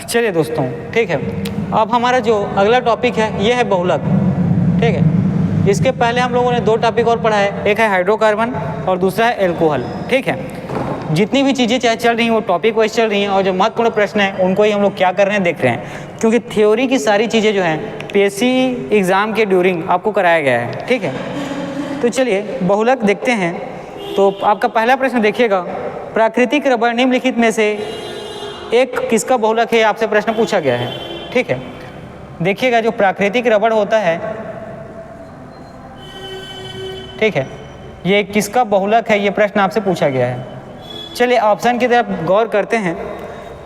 चलिए दोस्तों, ठीक है, अब हमारा जो अगला टॉपिक है ये है बहुलक। ठीक है, इसके पहले हम लोगों ने दो टॉपिक और पढ़ा है, एक है हाइड्रोकार्बन और दूसरा है एल्कोहल। ठीक है, जितनी भी चीज़ें चाहे चल रही हैं वो टॉपिक वाइज चल रही हैं, और जो महत्वपूर्ण प्रश्न है उनको ही हम लोग क्या कर रहे हैं, देख रहे हैं, क्योंकि थ्योरी की सारी चीज़ें जो हैं पीएससी एग्ज़ाम के ड्यूरिंग आपको कराया गया है। ठीक है, तो चलिए बहुलक देखते हैं। तो आपका पहला प्रश्न देखिएगा, प्राकृतिक रबड़ निम्नलिखित में से एक किसका बहुलक है, आपसे प्रश्न पूछा गया है। ठीक है, देखिएगा जो प्राकृतिक रबड़ होता है, ठीक है, ये किसका बहुलक है, ये प्रश्न आपसे पूछा गया है। चलिए ऑप्शन की तरफ गौर करते हैं।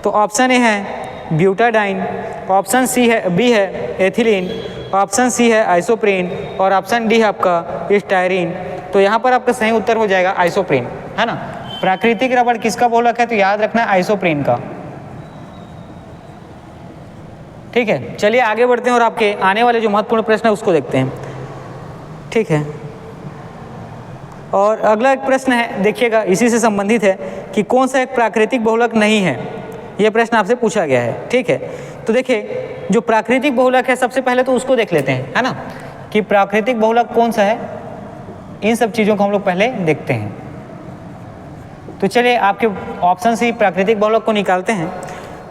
तो ऑप्शन ए है ब्यूटाडाइन, ऑप्शन बी है एथिलीन, ऑप्शन सी है आइसोप्रीन और ऑप्शन डी है आपका स्टायरीन। तो यहाँ पर आपका सही उत्तर हो जाएगा आइसोप्रीन, है ना। प्राकृतिक रबड़ किसका बहुलक है, तो याद रखना आइसोप्रीन का। ठीक है, चलिए आगे बढ़ते हैं और आपके आने वाले जो महत्वपूर्ण प्रश्न है उसको देखते हैं। ठीक है, और अगला एक प्रश्न है, देखिएगा इसी से संबंधित है कि कौन सा एक प्राकृतिक बहुलक नहीं है, यह प्रश्न आपसे पूछा गया है। ठीक है, तो देखिए जो प्राकृतिक बहुलक है सबसे पहले तो उसको देख लेते हैं, है ना, कि प्राकृतिक बहुलक कौन सा है। इन सब चीज़ों को हम लोग पहले देखते हैं। तो चलिए आपके ऑप्शन से ही प्राकृतिक बहुलक को निकालते हैं।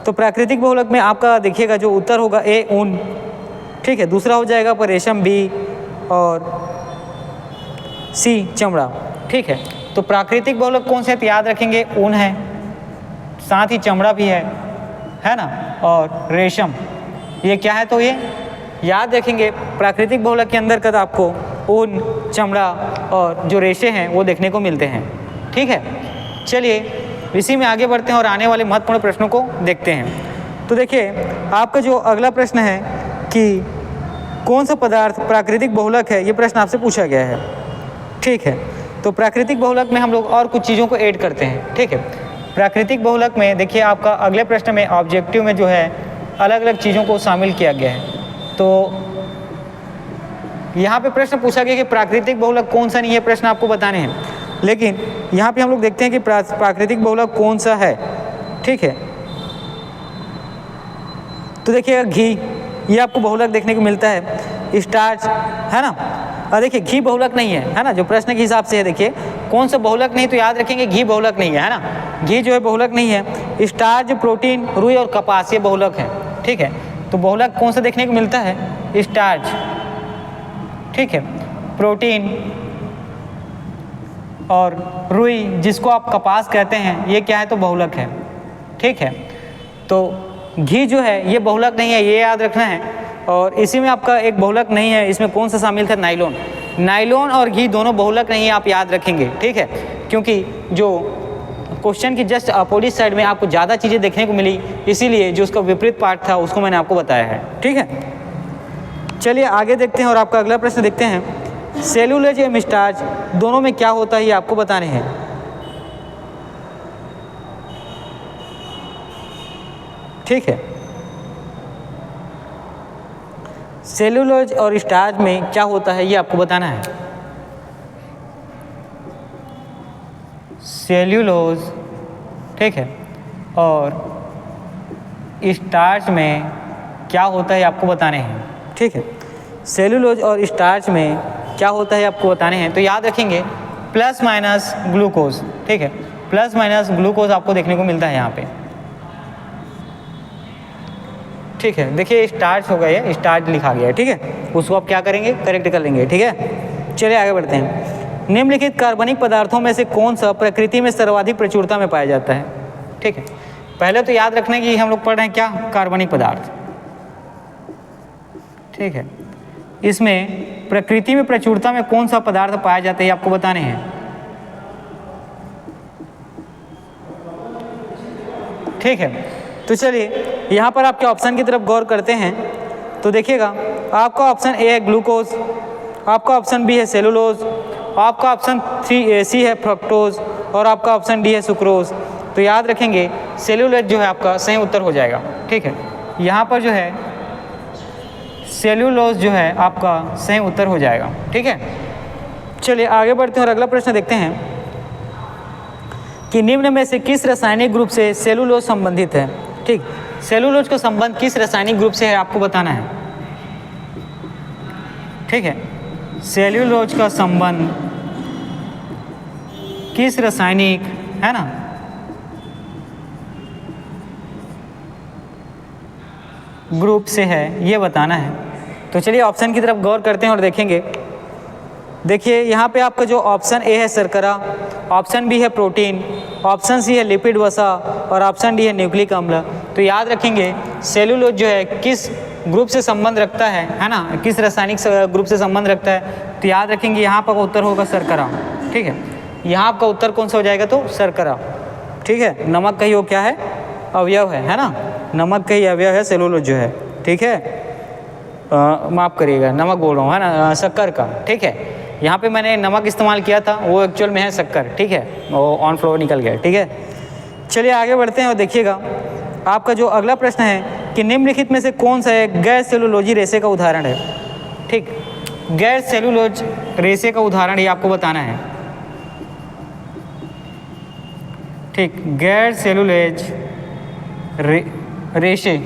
तो प्राकृतिक बहुलक में आपका देखिएगा जो उत्तर होगा ए ऊन, ठीक है, दूसरा हो जाएगा पर रेशम बी और सी चमड़ा। ठीक है, तो प्राकृतिक बहुलक कौन से, याद रखेंगे ऊन है, साथ ही चमड़ा भी है ना, और रेशम। ये क्या है, तो ये याद रखेंगे प्राकृतिक बहुलक के अंदर का आपको ऊन, चमड़ा और जो रेशे हैं वो देखने को मिलते हैं। ठीक है, चलिए इसी में आगे बढ़ते हैं और आने वाले महत्वपूर्ण प्रश्नों को देखते हैं। तो देखिए आपका जो अगला प्रश्न है कि कौन सा पदार्थ प्राकृतिक बहुलक है, ये प्रश्न आपसे पूछा गया है। ठीक है, तो प्राकृतिक बहुलक में हम लोग और कुछ चीज़ों को ऐड करते हैं। ठीक है, प्राकृतिक बहुलक में देखिए आपका अगले प्रश्न में ऑब्जेक्टिव में जो है अलग अलग चीज़ों को शामिल किया गया है। तो यहाँ पे प्रश्न पूछा गया कि प्राकृतिक बहुलक कौन सा नहीं है, प्रश्न आपको बताने हैं, लेकिन यहाँ पे हम लोग देखते हैं कि प्राकृतिक बहुलक कौन सा है। ठीक है, तो देखिएगा घी, ये आपको बहुलक देखने को मिलता है, स्टार्च, है ना। और देखिए घी बहुलक नहीं है ना, जो प्रश्न के हिसाब से है, देखिए कौन सा बहुलक नहीं, तो याद रखेंगे घी बहुलक नहीं है ना, घी जो है बहुलक नहीं है। स्टार्च, प्रोटीन, रुई और कपास ये बहुलक है। ठीक है, तो बहुलक कौन सा देखने को मिलता है, स्टार्च, ठीक है, प्रोटीन और रुई जिसको आप कपास कहते हैं, ये क्या है, तो बहुलक है। ठीक है, तो घी जो है ये बहुलक नहीं है, ये याद रखना है। और इसी में आपका एक बहुलक नहीं है, इसमें कौन सा शामिल था, नाइलॉन। नाइलॉन और घी दोनों बहुलक नहीं है, आप याद रखेंगे। ठीक है, क्योंकि जो क्वेश्चन की जस्ट अपोजिट साइड में आपको ज़्यादा चीज़ें देखने को मिली, इसीलिए जो उसका विपरीत पार्ट था उसको मैंने आपको बताया है। ठीक है, चलिए आगे देखते हैं और आपका अगला प्रश्न देखते हैं। सेलुलोज एवं स्टार्च दोनों में क्या होता है, ये आपको बताने हैं। ठीक है, सेलुलोज और स्टार्च में क्या होता है, ये आपको बताना है। सेल्यूलोज, ठीक है, और स्टार्च में क्या होता है आपको बताने हैं। ठीक है, सेल्यूलोज और स्टार्च में क्या होता है आपको बताने हैं। तो याद रखेंगे प्लस माइनस ग्लूकोज। ठीक है, प्लस माइनस ग्लूकोज आपको देखने को मिलता है यहाँ पे। ठीक है, देखिए स्टार्च हो गया है, स्टार्च लिखा गया है। ठीक है, उसको आप क्या करेंगे, करेक्ट कर लेंगे। ठीक है, चलिए आगे बढ़ते हैं। निम्नलिखित कार्बनिक पदार्थों में से कौन सा प्रकृति में सर्वाधिक प्रचुरता में पाया जाता है। ठीक है, पहले तो याद रखना कि हम लोग पढ़ रहे हैं क्या, कार्बनिक पदार्थ। ठीक है, इसमें प्रकृति में प्रचुरता में कौन सा पदार्थ पाया जाता है, आपको बताने हैं। ठीक है, तो चलिए यहाँ पर आपके ऑप्शन की तरफ गौर करते हैं। तो देखिएगा आपका ऑप्शन ए है ग्लूकोज, आपका ऑप्शन बी है सेलुलोज, आपका ऑप्शन सी है फ्रक्टोज और आपका ऑप्शन डी है सुक्रोज। तो याद रखेंगे सेलुलोज जो है आपका सही उत्तर हो जाएगा। ठीक है, यहाँ पर जो है सेल्यूलोज जो है आपका सही उत्तर हो जाएगा। ठीक है, चलिए आगे बढ़ते हैं और अगला प्रश्न देखते हैं कि निम्न में से किस रासायनिक ग्रुप से सेलुलोज संबंधित है। ठीक। सेलुलोज का संबंध किस रासायनिक ग्रुप से है आपको बताना है, ठीक है। सेल्यूलोज का संबंध किस रासायनिक, है ना, ग्रुप से है ये बताना है। तो चलिए ऑप्शन की तरफ गौर करते हैं और देखेंगे। देखिए यहाँ पे आपका जो ऑप्शन ए है शर्करा, ऑप्शन बी है प्रोटीन, ऑप्शन सी है लिपिड वसा और ऑप्शन डी है न्यूक्लिक अम्ल। तो याद रखेंगे सेलुलोज जो है किस ग्रुप से संबंध रखता है ना, किस रासायनिक ग्रुप से संबंध रखता है। तो याद रखेंगे यहाँ पर उत्तर होगा शर्करा, ठीक है। यहाँ आपका उत्तर कौन सा हो जाएगा, तो शर्करा, ठीक है। नमक का ही वो क्या है, अवयव है ना, नमक का ही अवयव है सेलुलोज जो है, ठीक है। माफ़ करिएगा, नमक बोल रहा हूँ, है ना, शक्कर का, ठीक है। यहाँ पे मैंने नमक इस्तेमाल किया था, वो एक्चुअल में है शक्कर, ठीक है, वो ऑन फ्लो निकल गया, ठीक है। चलिए आगे बढ़ते हैं और देखिएगा आपका जो अगला प्रश्न है कि निम्नलिखित में से कौन सा एक गैर सेलुलोजी रेशे का उदाहरण है, ठीक। गैर सेलुलोज रेशे का उदाहरण ये आपको बताना है, ठीक। गैर सेलुलोज रेशे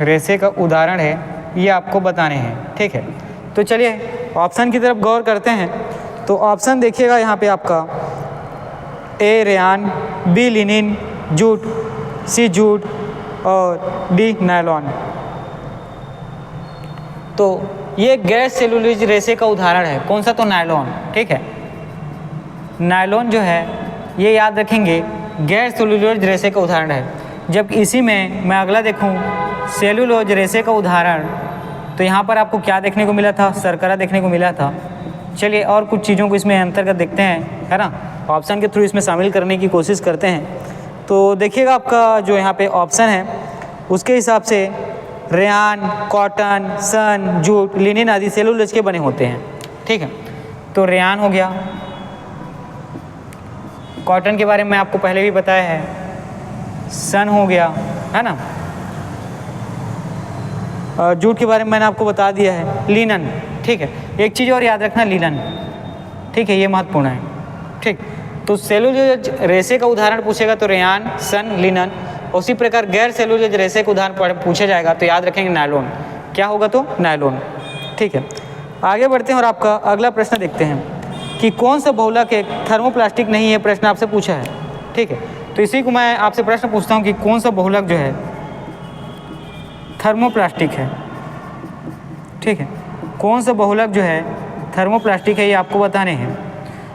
रेशे का उदाहरण है ये आपको बताने हैं, ठीक है। तो चलिए ऑप्शन की तरफ गौर करते हैं। तो ऑप्शन देखिएगा यहाँ पे आपका ए रेयान, बी लिनिन, जूट, सी जूट और डी नायलॉन। तो ये गैर सेलुलोज रेशे का उदाहरण है, कौन सा, तो नायलॉन, ठीक है। नायलॉन जो है ये याद रखेंगे गैर सेलुलोज रेशे का उदाहरण है। जब इसी में मैं अगला देखूं सेलुलोज रेशे का उदाहरण, तो यहाँ पर आपको क्या देखने को मिला था, शर्करा देखने को मिला था। चलिए और कुछ चीज़ों को इसमें अंतर्गत देखते हैं, है ना, ऑप्शन के थ्रू इसमें शामिल करने की कोशिश करते हैं। तो देखिएगा आपका जो यहाँ पे ऑप्शन है उसके हिसाब से रेयान, कॉटन, सन, जूट, लिनिन आदि सेलुलोज के बने होते हैं, ठीक है। तो रेयान हो गया, कॉटन के बारे में आपको पहले भी बताया है, सन हो गया, है ना, जूट के बारे में मैंने आपको बता दिया है, लिनन, ठीक है। एक चीज़ और याद रखना, लिनन, ठीक है, ये महत्वपूर्ण है, ठीक। तो सेलुलोज रेशे का उदाहरण पूछेगा तो रेयान, सन, लिनन। उसी प्रकार गैर सेलुलोज रेशे का उदाहरण पूछा जाएगा तो याद रखेंगे नायलॉन, क्या होगा, तो नायलॉन, ठीक है। आगे बढ़ते हैं और आपका अगला प्रश्न देखते हैं कि कौन सा बहुलक एक थर्मोप्लास्टिक नहीं है, प्रश्न आपसे पूछा है, ठीक है। तो इसी को मैं आपसे प्रश्न पूछता हूँ कि कौन सा बहुलक जो है थर्मोप्लास्टिक है, ठीक है। कौन सा बहुलक जो है थर्मोप्लास्टिक है ये आपको बताने हैं।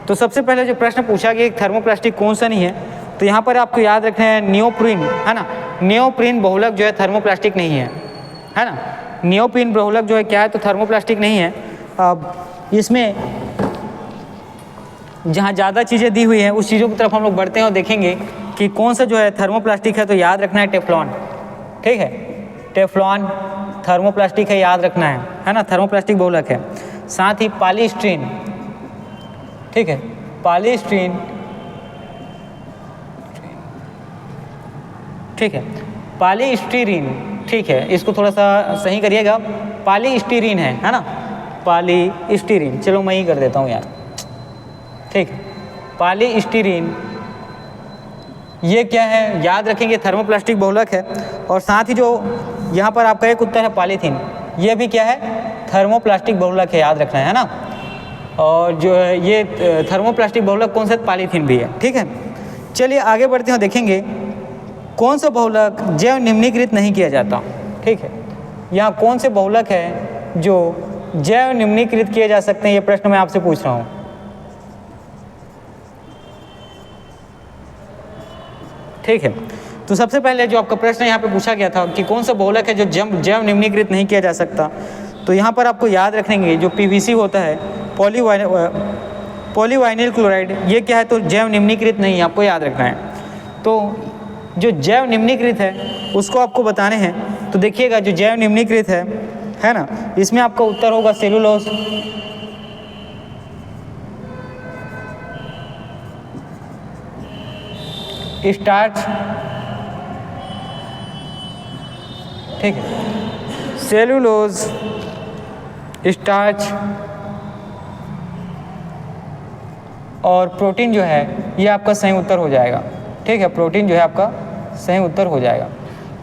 तो सबसे पहले जो प्रश्न पूछा गया थर्मोप्लास्टिक कौन सा नहीं है, तो यहाँ पर आपको याद रखना है नियोप्रीन, है ना। नियोप्रीन बहुलक जो है थर्मोप्लास्टिक नहीं है ना। नियोप्रीन बहुलक जो है क्या है, तो थर्मोप्लास्टिक नहीं है। अब इसमें जहाँ ज़्यादा चीज़ें दी हुई हैं उस चीज़ों की तरफ हम लोग बढ़ते हैं और देखेंगे कि कौन सा जो है थर्मोप्लास्टिक है। तो याद रखना है टेफ्लॉन, ठीक है। टेफ्लॉन थर्मोप्लास्टिक है, याद रखना है ना, थर्मोप्लास्टिक बहुलक है। साथ ही पॉलीस्टीरीन, ठीक है, पॉलीस्टीरीन, ठीक है, पॉलीस्टीरीन, ठीक है, इसको थोड़ा सा सही करिएगा, पॉलीस्टीरीन है ना, पॉलीस्टीरीन, चलो मैं ही कर देता हूँ यार, ठीक। पॉलीस्टीरीन ये क्या है, याद रखेंगे थर्मोप्लास्टिक बहुलक है। और साथ ही जो यहाँ पर आपका एक उत्तर है पॉलीथीन, ये भी क्या है, थर्मोप्लास्टिक बहुलक है, याद रखना है ना। और जो है ये थर्मोप्लास्टिक बहुलक कौन सा, पॉलीथीन भी है, ठीक है। चलिए आगे बढ़ते हैं, देखेंगे कौन सा बहुलक जैव निम्नीकृत नहीं किया जाता, ठीक है। यहाँ कौन से बहुलक है जो जैव निम्नीकृत किए जा सकते हैं, ये प्रश्न मैं आपसे पूछ रहा हूँ, ठीक है। तो सबसे पहले जो आपका प्रश्न यहाँ पे पूछा गया था कि कौन सा बहुलक है जो जैव निम्नीकृत नहीं किया जा सकता, तो यहाँ पर आपको याद रखेंगे जो पीवीसी होता है, पॉलीवाइनिल क्लोराइड, ये क्या है, तो जैव निम्नीकृत नहीं, आपको याद रखना है। तो जो जैव निम्नीकृत है उसको आपको बताने हैं। तो देखिएगा जो जैव निम्नीकृत है ना, इसमें आपका उत्तर होगा सेलुलोज, स्टार्च, ठीक है, सेलुलोज, स्टार्च, और प्रोटीन जो है ये आपका सही उत्तर हो जाएगा। ठीक है, प्रोटीन जो है आपका सही उत्तर हो जाएगा।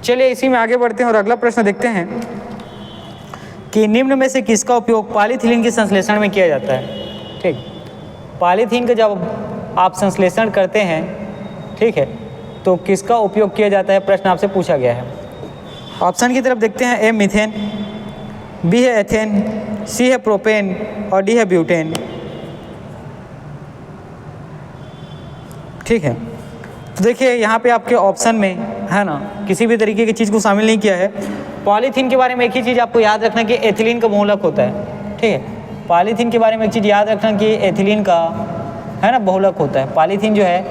चलिए इसी में आगे बढ़ते हैं और अगला प्रश्न देखते हैं कि निम्न में से किसका उपयोग पॉलीथिलीन के संश्लेषण में किया जाता है। ठीक, पॉलीथीन का जब आप संश्लेषण करते हैं, ठीक है, तो किसका उपयोग किया जाता है, प्रश्न आपसे पूछा गया है। ऑप्शन की तरफ देखते हैं। ए मीथेन, बी है एथेन, सी है प्रोपेन और डी है ब्यूटेन। ठीक है, तो देखिए यहाँ पे आपके ऑप्शन में है ना किसी भी तरीके की चीज़ को शामिल नहीं किया है। पॉलीथीन के बारे में एक ही चीज़ आपको याद रखना कि एथिलीन का बहुलक होता है। ठीक है, पॉलीथीन के बारे में एक चीज़ याद रखना कि एथिलीन का है ना बहुलक होता है। पॉलीथीन जो है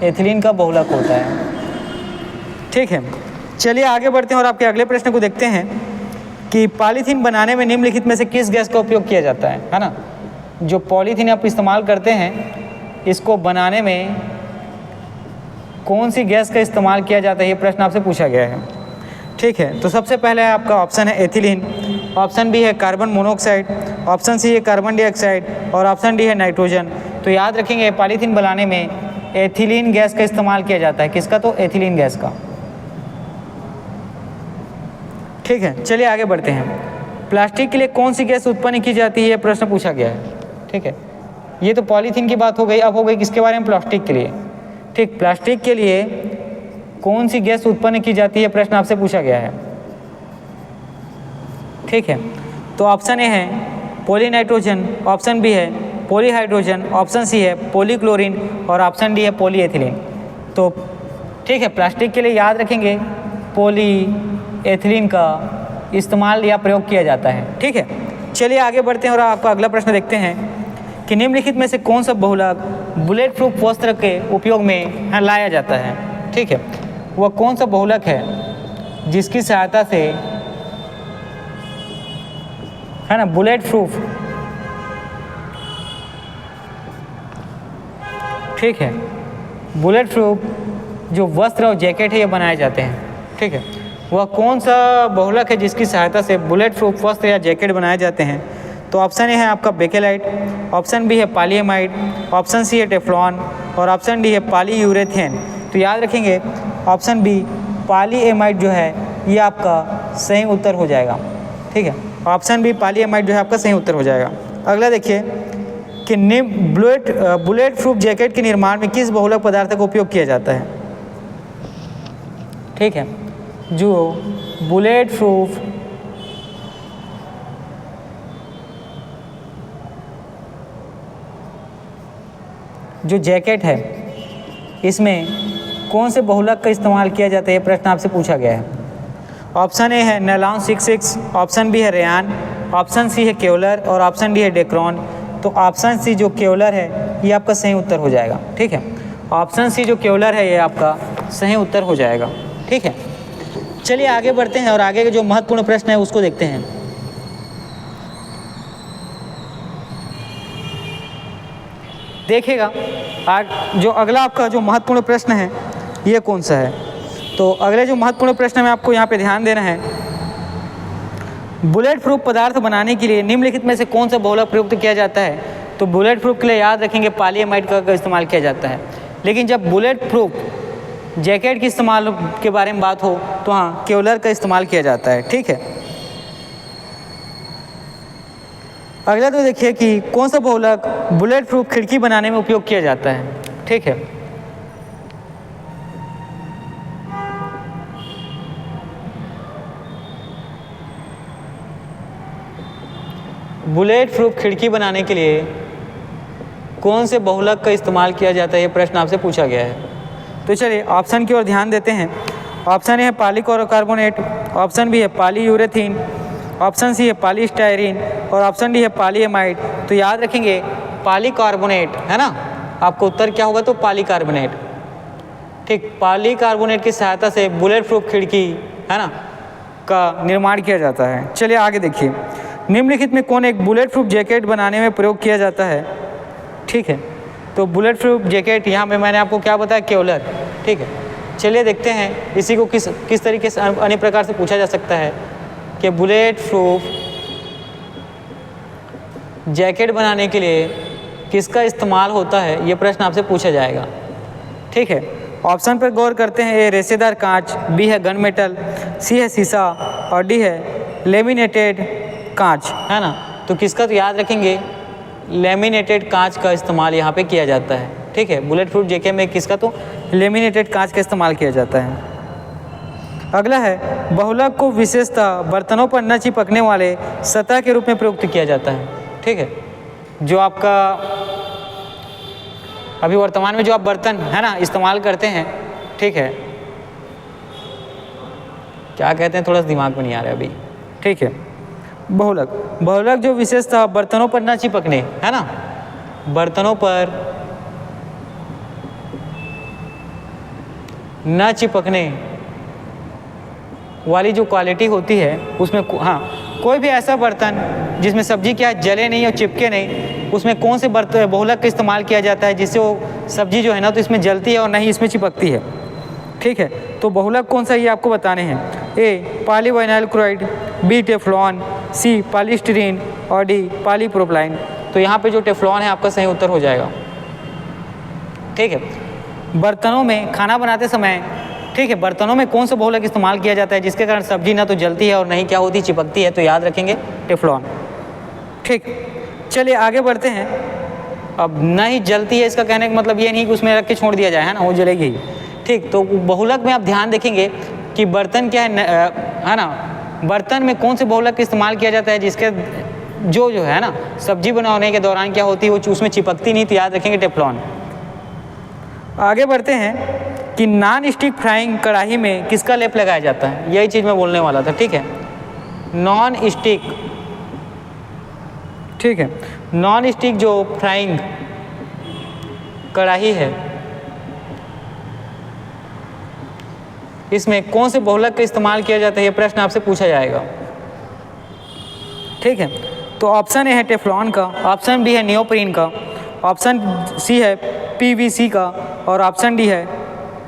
एथिलीन का बहुलक होता है। ठीक है, चलिए आगे बढ़ते हैं और आपके अगले प्रश्न को देखते हैं कि पॉलीथीन बनाने में निम्नलिखित में से किस गैस का उपयोग किया जाता है ना। जो पॉलीथीन आप इस्तेमाल करते हैं, इसको बनाने में कौन सी गैस का इस्तेमाल किया जाता है, ये प्रश्न आपसे पूछा गया है। ठीक है, तो सबसे पहले आपका ऑप्शन है एथिलीन, ऑप्शन बी है कार्बन मोनोऑक्साइड, ऑप्शन सी है कार्बन डाइऑक्साइड और ऑप्शन डी है नाइट्रोजन। तो याद रखेंगे पॉलीथीन बनाने में एथिलीन गैस का इस्तेमाल किया जाता है। किसका? तो एथिलीन गैस का। ठीक है, चलिए आगे बढ़ते हैं। प्लास्टिक के लिए कौन सी गैस उत्पन्न की जाती है, यह प्रश्न पूछा गया है। ठीक है, ये तो पॉलीथीन की बात हो गई। अब हो गई किसके बारे में? प्लास्टिक के लिए। ठीक, प्लास्टिक के लिए कौन सी गैस उत्पन्न की जाती है, प्रश्न आपसे पूछा गया है। ठीक है, तो ऑप्शन ए है पॉलीनाइट्रोजन, ऑप्शन बी है पॉलीहाइड्रोजन, ऑप्शन सी है पॉलीक्लोरीन और ऑप्शन डी है पॉलीएथिलीन। तो ठीक है, प्लास्टिक के लिए याद रखेंगे पॉलीएथिलीन का इस्तेमाल या प्रयोग किया जाता है। ठीक है, चलिए आगे बढ़ते हैं और आपका अगला प्रश्न देखते हैं कि निम्नलिखित में से कौन सा बहुलक बुलेट प्रूफ वस्त्र के उपयोग में लाया जाता है। ठीक है, वह कौन सा बहुलक है जिसकी सहायता से है ना बुलेट प्रूफ, ठीक है, बुलेट प्रूफ जो वस्त्र और जैकेट है ये बनाए जाते हैं। ठीक है, वह कौन सा बहुलक है जिसकी सहायता से बुलेट प्रूफ वस्त्र या जैकेट बनाए जाते हैं। तो ऑप्शन ए है आपका बेकेलाइट, ऑप्शन बी है पॉलीएमाइड, ऑप्शन सी है टेफ्लॉन और ऑप्शन डी है पॉलीयूरेथेन। तो याद रखेंगे ऑप्शन बी पॉलीएमाइड जो है ये आपका सही उत्तर हो जाएगा। ठीक है, ऑप्शन बी पॉलीएमाइड जो है आपका सही उत्तर हो जाएगा। अगला देखिए कि बुलेट प्रूफ जैकेट के निर्माण में किस बहुलक पदार्थ का उपयोग किया जाता है। ठीक है, जो बुलेट प्रूफ जो जैकेट है इसमें कौन से बहुलक का इस्तेमाल किया जाता है, ये प्रश्न आपसे पूछा गया है। ऑप्शन ए है नायलॉन 66, ऑप्शन बी है रेयान, ऑप्शन सी है केवलर और ऑप्शन डी है डेक्रॉन। तो ऑप्शन सी जो केवलर है ये आपका सही उत्तर हो जाएगा। ठीक है, ऑप्शन सी जो केवलर है ये आपका सही उत्तर हो जाएगा। ठीक है, चलिए आगे बढ़ते हैं और आगे के जो महत्वपूर्ण प्रश्न है उसको देखते हैं। देखिएगा जो अगला आपका जो महत्वपूर्ण प्रश्न है ये कौन सा है। तो अगले जो महत्वपूर्ण प्रश्न में आपको यहाँ पे ध्यान देना है, बुलेट प्रूफ पदार्थ बनाने के लिए निम्नलिखित में से कौन सा बहुलक प्रयुक्त किया जाता है। तो बुलेट प्रूफ के लिए याद रखेंगे पॉलीएमाइड का इस्तेमाल किया जाता है। लेकिन जब बुलेट प्रूफ जैकेट के इस्तेमाल के बारे में बात हो तो हाँ केवलर का इस्तेमाल किया जाता है। ठीक है, अगला तो देखिए कि कौन सा बहुलक बुलेट प्रूफ खिड़की बनाने में उपयोग किया जाता है। ठीक है, बुलेट प्रूफ खिड़की बनाने के लिए कौन से बहुलक का इस्तेमाल किया जाता है, ये प्रश्न आपसे पूछा गया है। तो चलिए ऑप्शन की ओर ध्यान देते हैं। ऑप्शन ए है पॉलीक्लोरोकार्बोनेट, ऑप्शन बी है पॉलीयूरेथीन, ऑप्शन सी है पॉलीस्टायरीन और ऑप्शन डी है पॉलीएमाइड। तो याद रखेंगे पॉलीकार्बोनेट है ना, आपको उत्तर क्या होगा तो पॉलीकार्बोनेट। ठीक, पॉलीकार्बोनेट की सहायता से बुलेट प्रूफ खिड़की है ना का निर्माण किया जाता है। चलिए आगे देखिए, निम्नलिखित में कौन एक बुलेट प्रूफ जैकेट बनाने में प्रयोग किया जाता है। ठीक है, तो बुलेट प्रूफ जैकेट यहाँ पे मैंने आपको क्या बताया, केवलर। ठीक है, चलिए देखते हैं इसी को किस तरीके से अन्य प्रकार से पूछा जा सकता है कि बुलेट प्रूफ जैकेट बनाने के लिए किसका इस्तेमाल होता है, ये प्रश्न आपसे पूछा जाएगा। ठीक है, ऑप्शन पर गौर करते हैं। ए रेशेदार कांच, बी है गन मेटल, सी है शीशा और डी है लेमिनेटेड कांच, है ना। तो किसका, तो याद रखेंगे लेमिनेटेड कांच का इस्तेमाल यहाँ पे किया जाता है। ठीक है, बुलेट प्रूफ जेके में किसका, तो लेमिनेटेड कांच का इस्तेमाल किया जाता है। अगला है बहुलक को विशेषतः बर्तनों पर न चिपकने वाले सतह के रूप में प्रयुक्त किया जाता है। ठीक है, जो आपका अभी वर्तमान में जो आप बर्तन है ना इस्तेमाल करते हैं, ठीक है, क्या कहते हैं, थोड़ा सा दिमाग में नहीं आ रहा अभी। ठीक है, बहुलक जो विशेषतः बर्तनों पर न चिपकने, है ना, बर्तनों पर न चिपकने वाली जो क्वालिटी होती है उसमें, हाँ, कोई भी ऐसा बर्तन जिसमें सब्जी क्या जले नहीं और चिपके नहीं, उसमें कौन से बर्तन बहुलक का इस्तेमाल किया जाता है जिससे वो सब्जी जो है ना तो इसमें जलती है और नहीं इसमें चिपकती है। ठीक है, तो बहुलक कौन सा ये आपको बताने हैं। ए पॉलीविनाइल क्लोराइड, बी टेफ्लॉन, सी पॉलीस्टीरीन और डी पॉलीप्रोपिलीन। तो यहाँ पे जो टेफ्लॉन है आपका सही उत्तर हो जाएगा। ठीक है, बर्तनों में खाना बनाते समय, ठीक है, बर्तनों में कौन सा बहुलक इस्तेमाल किया जाता है जिसके कारण सब्जी ना तो जलती है और नहीं क्या होती, चिपकती है, तो याद रखेंगे टेफ्लॉन। ठीक, चलिए आगे बढ़ते हैं। अब नहीं जलती है इसका कहने का मतलब ये नहीं कि उसमें रख के छोड़ दिया जाए, है ना, वो जलेगी ही। ठीक, तो बहुलक में आप ध्यान देखेंगे कि बर्तन क्या है ना, बर्तन में कौन से बहुलक का इस्तेमाल किया जाता है जिसके जो है ना सब्जी बनाने के दौरान क्या होती है वो उसमें चिपकती नहीं, तो याद रखेंगे टेफ्लॉन। आगे बढ़ते हैं कि नॉन स्टिक फ्राइंग कढ़ाई में किसका लेप लगाया जाता है, यही चीज़ मैं बोलने वाला था। ठीक है, नॉन स्टिक, ठीक है, नॉन स्टिक जो फ्राइंग कढ़ाई है इसमें कौन से बहुलक का इस्तेमाल किया जाता है, ये प्रश्न आपसे पूछा जाएगा। ठीक है, तो ऑप्शन ए है टेफ्लॉन का, ऑप्शन बी है नियोप्रीन का, ऑप्शन सी है पीवीसी का और ऑप्शन डी है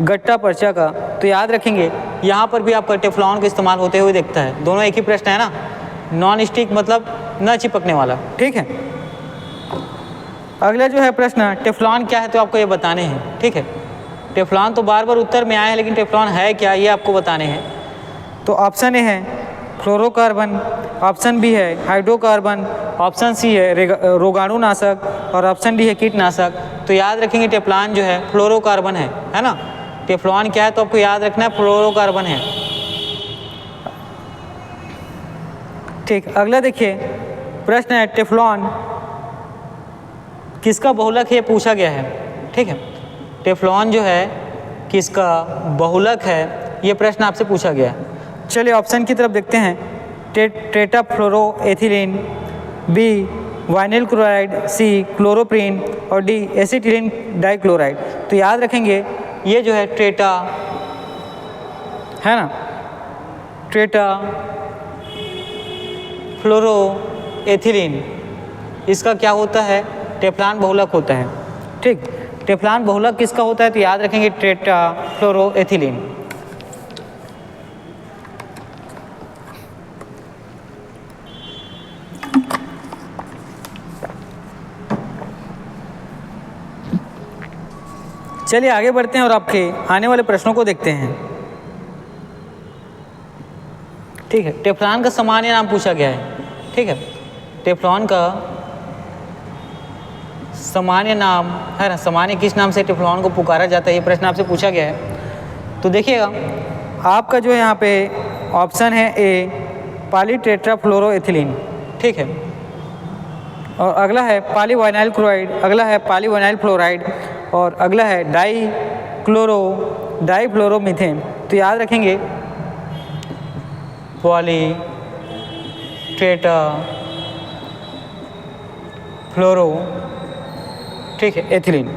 गट्टा पर्चा का। तो याद रखेंगे यहाँ पर भी आपका टेफ्लॉन का इस्तेमाल होते हुए दिखता है। दोनों एक ही प्रश्न है ना, नॉन स्टिक मतलब न चिपकने वाला। ठीक है, अगला जो है प्रश्न टेफ्लॉन क्या है तो आपको ये बताने हैं। ठीक है, टेफ्लॉन तो बार बार उत्तर में आए हैं लेकिन टेफ्लॉन है क्या ये आपको बताने हैं। तो ऑप्शन ए है फ्लोरोकार्बन, ऑप्शन बी है हाइड्रोकार्बन, ऑप्शन सी है रोगाणुनाशक और ऑप्शन डी है कीटनाशक। तो याद रखेंगे टेफ्लॉन जो है फ्लोरोकार्बन है ना। टेफ्लॉन क्या है तो आपको याद रखना है फ्लोरोकार्बन है। ठीक, अगला देखिए प्रश्न है टेफ्लॉन किसका बहुलक है, ये पूछा गया है। ठीक है, टेफ्लॉन जो है किसका बहुलक है, ये प्रश्न आपसे पूछा गया है। चलिए ऑप्शन की तरफ देखते हैं। टेट्राफ्लोरोएथिलीन, बी वाइनिल क्लोराइड, सी क्लोरोप्रीन और डी एसिटिलीन डाइक्लोराइड। तो याद रखेंगे ये जो है टेटा है ना, टेट्रा फ्लोरोएथिलीन, इसका क्या होता है, टेफ्लॉन बहुलक होता है। ठीक, टेफ्लॉन बहुलक किसका होता है तो याद रखेंगे टेट्रा फ्लोरोएथिलीन। चलिए आगे बढ़ते हैं और आपके आने वाले प्रश्नों को देखते हैं। ठीक है, टेफ्लॉन का सामान्य नाम पूछा गया है। ठीक है, टेफ्लॉन का सामान्य नाम है ना, सामान्य किस नाम से टेफ्लॉन को पुकारा जाता है, ये प्रश्न आपसे पूछा गया है। तो देखिएगा आपका जो है यहाँ पे ऑप्शन है ए पॉलीटेट्राफ्लोरोएथिलीन। ठीक है, और अगला है पॉलीविनाइल क्लोराइड, अगला है पॉलीविनाइल फ्लोराइड और अगला है डाइफ्लोरोमीथेन। तो याद रखेंगे पॉलीटेट्राफ्लोरो, ठीक है, एथिलीन,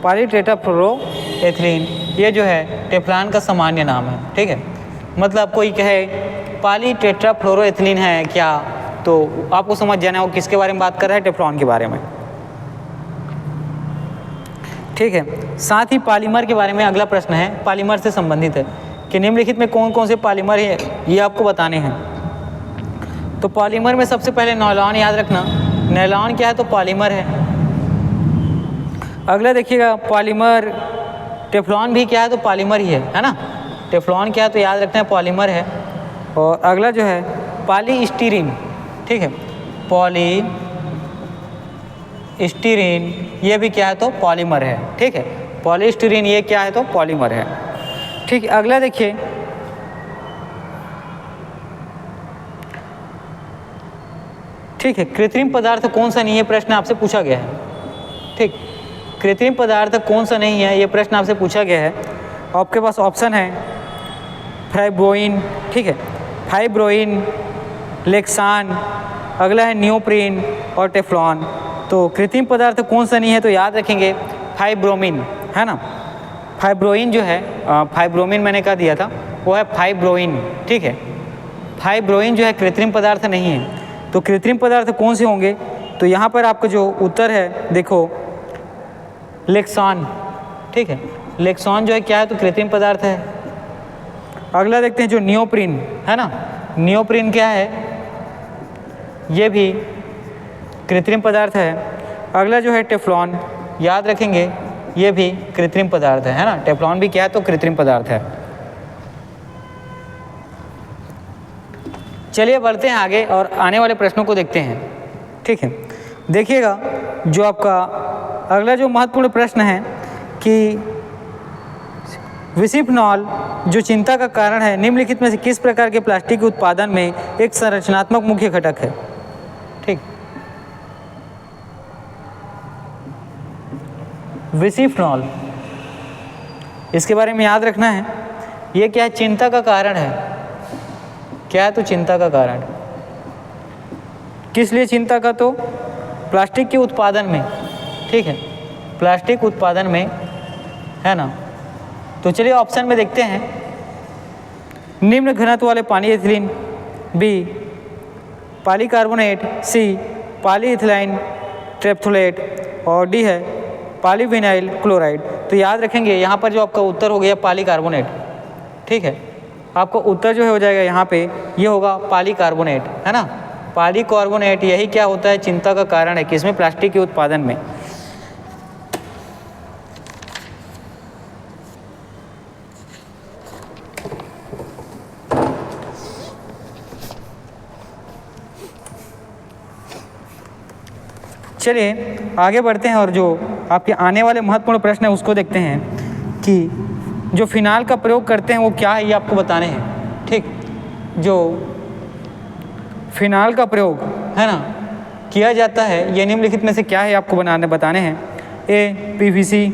पॉलीटेट्राफ्लोरोएथिलीन ये जो है टेफ्लॉन का सामान्य नाम है। ठीक है, मतलब कोई कहे पॉलीटेट्राफ्लोरोएथिलीन है क्या, तो आपको समझ जाना वो किसके बारे में बात कर रहा है, टेफ्लॉन के बारे में। ठीक है, साथ ही पॉलीमर के बारे में अगला प्रश्न है, पॉलीमर से संबंधित है कि निम्नलिखित में कौन कौन से पॉलीमर है ये आपको बताने हैं। तो पॉलीमर में सबसे पहले नायलॉन याद रखना। नायलॉन क्या है तो पॉलीमर है। अगला देखिएगा पॉलीमर, टेफ्लॉन भी क्या है तो पॉलीमर ही है ना। टेफ्लॉन क्या है तो याद रखना है पॉलीमर है। और अगला जो है पॉलीस्टीरीन, ठीक है, पॉलीस्टीरीन ये भी क्या है तो पॉलीमर है, ठीक है, पॉलीस्टीरीन ये क्या है तो पॉलीमर है, ठीक है। अगला देखिए ठीक है, कृत्रिम पदार्थ कौन सा नहीं है, प्रश्न आपसे पूछा गया है, ठीक। कृत्रिम पदार्थ कौन सा नहीं है ये प्रश्न आपसे पूछा गया है। आपके पास ऑप्शन है फाइब्रोइन, ठीक है, फाइब्रोइन, लेक्सान, अगला है नियोप्रीन और टेफ्लॉन। तो कृत्रिम पदार्थ कौन सा नहीं है तो याद रखेंगे फाइब्रोमिन, है ना। फाइब्रोइन जो है, फाइब्रोमिन मैंने कहा दिया था, वो है फाइब्रोइन, ठीक है। फाइब्रोइन जो है कृत्रिम पदार्थ नहीं है। तो कृत्रिम पदार्थ कौन से होंगे, तो यहाँ पर आपका जो उत्तर है देखो लेक्सान, ठीक है, लेक्सान जो है क्या है तो कृत्रिम पदार्थ है। अगला देखते हैं जो नियोप्रीन है ना, नियोप्रीन क्या है, ये भी कृत्रिम पदार्थ है। अगला जो है टेफ्लॉन, याद रखेंगे ये भी कृत्रिम पदार्थ है ना, टेफ्लॉन भी क्या है तो कृत्रिम पदार्थ है। चलिए बढ़ते हैं आगे और आने वाले प्रश्नों को देखते हैं, ठीक है। देखिएगा जो आपका अगला जो महत्वपूर्ण प्रश्न है कि विसिफिनॉल जो चिंता का कारण है निम्नलिखित में से किस प्रकार के प्लास्टिक के उत्पादन में एक संरचनात्मक मुख्य घटक है, ठीक। विसिफिनॉल, इसके बारे में याद रखना है, ये क्या है चिंता का कारण है, क्या है तो चिंता का कारण। किस लिए चिंता का, तो प्लास्टिक के उत्पादन में, ठीक है, प्लास्टिक उत्पादन में, है ना। तो चलिए ऑप्शन में देखते हैं, निम्न घनत्व वाले पानी एथिलीन, बी पॉलीकार्बोनेट, सी पॉलीइथिलीन ट्रेप्थोलेट और डी है पॉलीविनाइल क्लोराइड। तो याद रखेंगे यहाँ पर जो आपका उत्तर हो गया पॉलीकार्बोनेट, ठीक है, आपको उत्तर जो है हो जाएगा यहाँ पे ये होगा पॉलीकार्बोनेट, है ना। पॉलीकार्बोनेट यही क्या होता है चिंता का कारण है किसमें, प्लास्टिक के उत्पादन में। चलिए आगे बढ़ते हैं और जो आपके आने वाले महत्वपूर्ण प्रश्न है उसको देखते हैं कि जो फिनाल का प्रयोग करते हैं वो क्या है ये आपको बताने हैं, ठीक। जो फिनाल का प्रयोग है ना किया जाता है ये निम्नलिखित में से क्या है आपको बताने हैं। ए पीवीसी,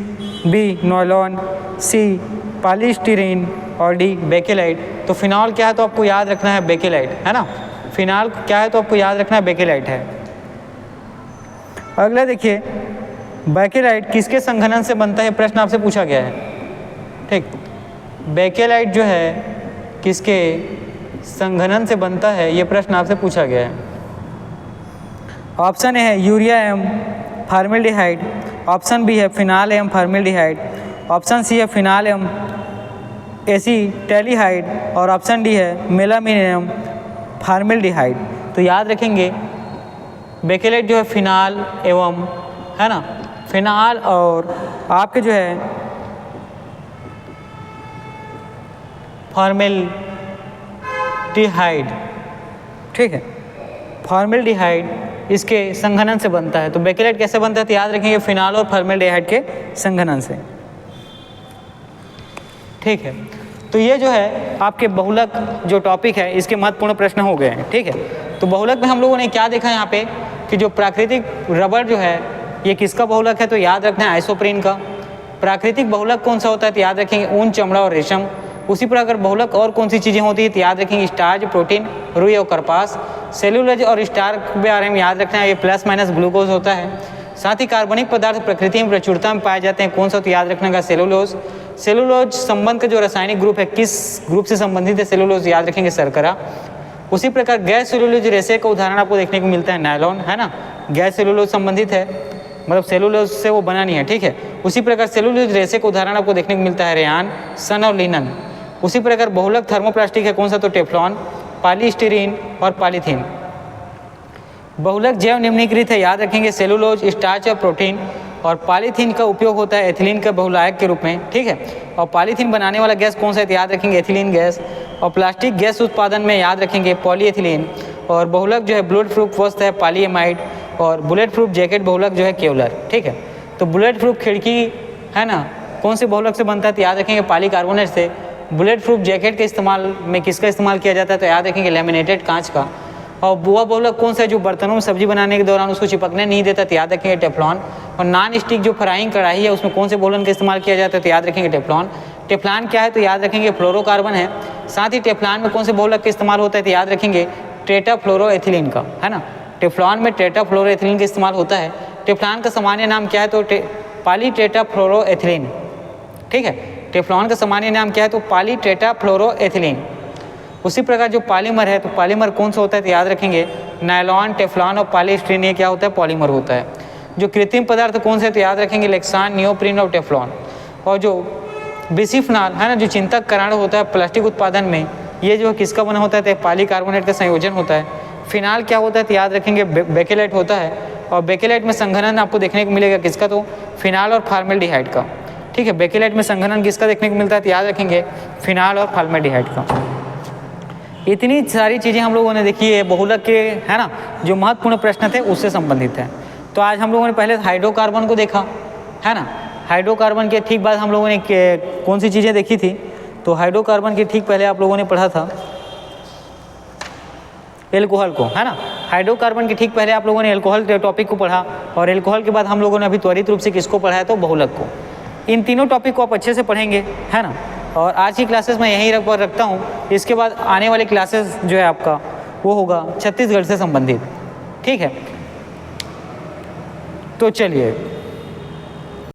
बी नॉयलॉन, सी पॉलीस्टीरीन और डी बेकेलाइट। तो फिनाल क्या है तो आपको याद रखना है बेकेलाइट, है ना। फिनाल क्या है तो आपको याद रखना है बेकेलाइट है। अगला देखिए बेकेलाइट किसके संघनन से बनता है, प्रश्न आपसे पूछा गया है, ठीक। बेकेलाइट जो है किसके संघनन से बनता है ये प्रश्न आपसे पूछा गया है। ऑप्शन ए है यूरिया एवं फॉर्मेल्डिहाइड, ऑप्शन बी है फिनाल एवं फॉर्मेल्डिहाइड, ऑप्शन सी है फिनाल एवं एसीटैल्डिहाइड और ऑप्शन डी है मेलामिन एवं फॉर्मेल्डिहाइड। तो याद रखेंगे बेकेलाइट जो है फिनाल एवं, है ना, फिनाल और आपके जो है फॉर्मेल्डिहाइड, ठीक है, फॉर्मेल्डिहाइड इसके संघनन से बनता है। तो बेकेलाइट कैसे बनता है तो याद रखेंगे फिनाल और फॉर्मेल्डिहाइड के संघनन से, ठीक है। तो ये जो है आपके बहुलक जो टॉपिक है इसके महत्वपूर्ण प्रश्न हो गए हैं, ठीक है। तो बहुलक में हम लोगों ने क्या देखा यहाँ पे कि जो प्राकृतिक रबर जो है ये किसका बहुलक है तो याद रखना है आइसोप्रीन का। प्राकृतिक बहुलक कौन सा होता है तो याद रखेंगे ऊन, चमड़ा और रेशम। उसी प्रकार बहुलक और कौन सी चीज़ें होती है तो याद रखेंगे स्टार्च, प्रोटीन, रुई और कार्पास। सेलुलोज और स्टार्च के बारे में याद रखना है ये प्लस माइनस ग्लूकोज होता है। साथ ही कार्बनिक पदार्थ प्रकृति में प्रचुरता में पाए जाते हैं, कौन सा तो याद रखना है सेलुलोज। सेलुलोज संबंध का जो रासायनिक ग्रुप है किस ग्रुप से संबंधित है सेलुलोज, याद रखेंगे शर्करा। उसी प्रकार गैस सेलुलोज रेशे का उदाहरण आपको देखने को मिलता है नायलॉन, है ना। गैस सेलुलोज संबंधित है, मतलब सेलुलोज से वो बना नहीं है, ठीक है। उसी प्रकार सेलुलोज रेशे का उदाहरण आपको देखने को मिलता है रेयान, सन और लिनन। उसी प्रकार बहुलक थर्मोप्लास्टिक है कौन सा तो टेफ्लॉन, पॉलीस्टीरीन और पॉलीथीन। बहुलक जैव निम्नलिखित है, याद रखेंगे सेलुलोज, स्टार्च और प्रोटीन। और पॉलीथीन का उपयोग होता है एथिलीन के बहुलायक के रूप में, ठीक है। और पॉलीथीन बनाने वाला गैस कौन सा है तो याद रखेंगे एथिलीन गैस। और प्लास्टिक गैस उत्पादन में याद रखेंगे पॉलीएथिलीन। और बहुलक जो है बुलेट प्रूफ वस्त्र है पॉलीएमाइड। और बुलेट प्रूफ जैकेट बहुलक जो है केवलर, ठीक है। तो बुलेट प्रूफ खिड़की है ना कौन से बहुलक से बनता है तो याद रखेंगे पॉलीकार्बोनेट से। बुलेट प्रूफ जैकेट के इस्तेमाल में किसका इस्तेमाल किया जाता है तो याद रखेंगे लैमिनेटेड कांच का। और वह बहुलक कौन सा है जो बर्तनों में सब्जी बनाने के दौरान उसको चिपकने नहीं देता तो याद रखेंगे टेफ्लॉन। और नॉन स्टिक जो फ्राइंग कढ़ाई है उसमें कौन से बहुलक का इस्तेमाल किया जाता है तो याद रखेंगे टेफ्लॉन। टेफ्लॉन क्या है तो याद रखेंगे फ्लोरोकार्बन है। साथ ही टेफ्लॉन में कौन से बहुलक का इस्तेमाल होता है तो याद रखेंगे टेट्राफ्लोरोएथिलीन का, है ना। टेफ्लॉन में टेट्राफ्लोरोएथिलीन का इस्तेमाल होता है। टेफ्लॉन का सामान्य नाम क्या है तो पॉलीटेट्राफ्लोरोएथिलीन, ठीक है। टेफ्लॉन का सामान्य नाम क्या है तो पॉलीटेट्राफ्लोरोएथिलीन। उसी प्रकार जो पॉलीमर है तो पॉलीमर कौन सा होता है तो याद रखेंगे नायलॉन, टेफ्लॉन और पॉलीस्टीरीन, ये क्या होता है पॉलीमर होता है। जो कृत्रिम पदार्थ कौन से तो याद रखेंगे लेक्सान, नियोप्रीन और टेफ्लॉन। और जो बिसिफिनॉल है ना जो चिंतक कारण होता है प्लास्टिक उत्पादन में, ये जो किसका बना होता है तो पॉलीकार्बोनेट का संयोजन होता है। फिनाल क्या होता है तो याद रखेंगे बेकेलेट होता है। और बेकेलेट में संघनन आपको देखने को मिलेगा किसका तो फिनाल और फॉर्मेल्डिहाइड का, ठीक है। बेकेलेट में संघनन किसका देखने को मिलता है तो याद रखेंगे फिनाल और फॉर्मेल्डिहाइड का। इतनी सारी चीज़ें हम लोगों ने देखी है बहुलक के, है ना, जो महत्वपूर्ण प्रश्न थे उससे संबंधित है। तो आज हम लोगों ने पहले हाइड्रोकार्बन को देखा, है ना। हाइड्रोकार्बन के ठीक बाद हम लोगों ने कौन सी चीज़ें देखी थी तो हाइड्रोकार्बन के ठीक पहले आप लोगों ने पढ़ा था एल्कोहल को, है ना। हाइड्रोकार्बन के ठीक पहले आप लोगों ने एल्कोहल टॉपिक को पढ़ा। और एल्कोहल के बाद हम लोगों ने अभी त्वरित रूप से किसको पढ़ा है तो बहुलक को। इन तीनों टॉपिक को आप अच्छे से पढ़ेंगे, है ना। और आज की क्लासेस मैं यहीं रखता हूँ। इसके बाद आने वाली क्लासेस जो है आपका वो होगा छत्तीसगढ़ से संबंधित, ठीक है। तो चलिए